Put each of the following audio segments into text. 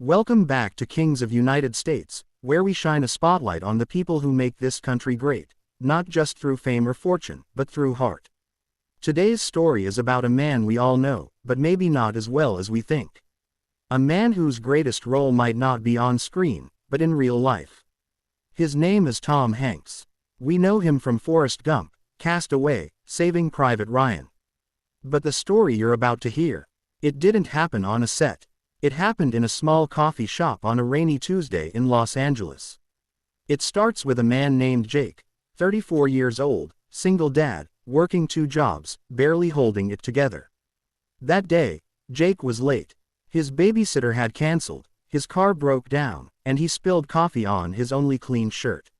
Welcome back to Kings of United States, where we shine a spotlight on the people who make this country great, not just through fame or fortune, but through heart. Today's story is about a man we all know, but maybe not as well as we think. A man whose greatest role might not be on screen, but in real life. His name is Tom Hanks. We know him from Forrest Gump, Cast Away, Saving Private Ryan. But the story you're about to hear, it didn't happen on a set. It happened in a small coffee shop on a rainy Tuesday in Los Angeles. It starts with a man named Jake, 34 years old, single dad, working 2 jobs, barely holding it together. That day, Jake was late. His babysitter had canceled, his car broke down, and he spilled coffee on his only clean shirt.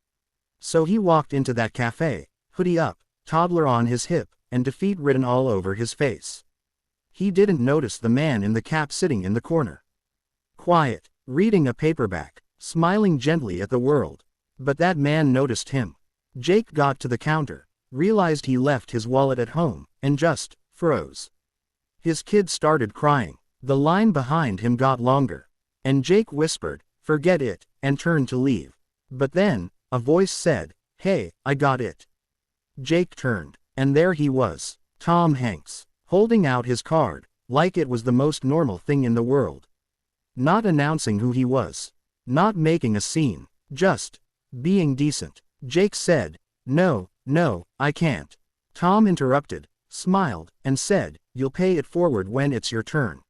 So he walked into that cafe, hoodie up, toddler on his hip, and defeat written all over his face. He didn't notice the man in the cap sitting in the corner. Quiet, reading a paperback, smiling gently at the world. But that man noticed him. Jake got to the counter, realized he left his wallet at home, and just froze. His kid started crying. The line behind him got longer. And Jake whispered, "Forget it," and turned to leave. But then, a voice said, "Hey, I got it." Jake turned, and there he was, Tom Hanks, holding out his card, like it was the most normal thing in the world. Not announcing who he was. Not making a scene. Just being decent. Jake said, No, I can't." Tom interrupted, smiled, and said, "You'll pay it forward when it's your turn."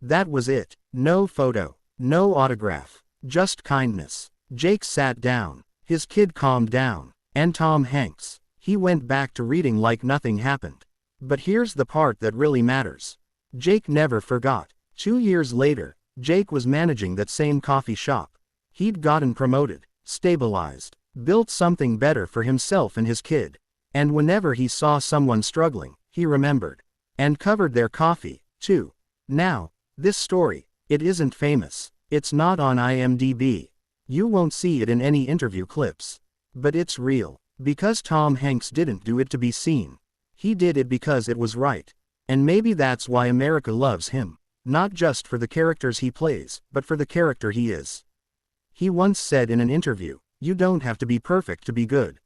That was it. No photo. No autograph. Just kindness. Jake sat down. His kid calmed down. And Tom Hanks, he went back to reading like nothing happened. But here's the part that really matters. Jake never forgot. 2 years later, Jake was managing that same coffee shop. He'd gotten promoted, stabilized, built something better for himself and his kid. And whenever he saw someone struggling, he remembered. And covered their coffee, too. Now, this story, it isn't famous. It's not on IMDb. You won't see it in any interview clips. But it's real. Because Tom Hanks didn't do it to be seen. He did it because it was right. And maybe that's why America loves him. Not just for the characters he plays, but for the character he is. He once said in an interview, "You don't have to be perfect to be good."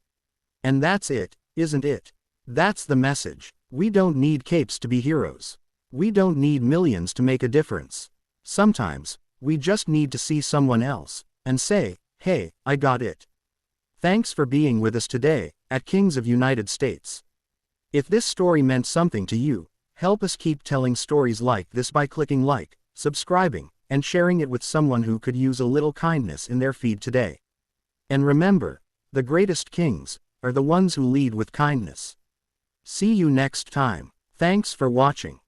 And that's it, isn't it? That's the message. We don't need capes to be heroes. We don't need millions to make a difference. Sometimes, we just need to see someone else, and say, "Hey, I got it." Thanks for being with us today, at Kings of United States. If this story meant something to you, help us keep telling stories like this by clicking like, subscribing, and sharing it with someone who could use a little kindness in their feed today. And remember, the greatest kings are the ones who lead with kindness. See you next time. Thanks for watching.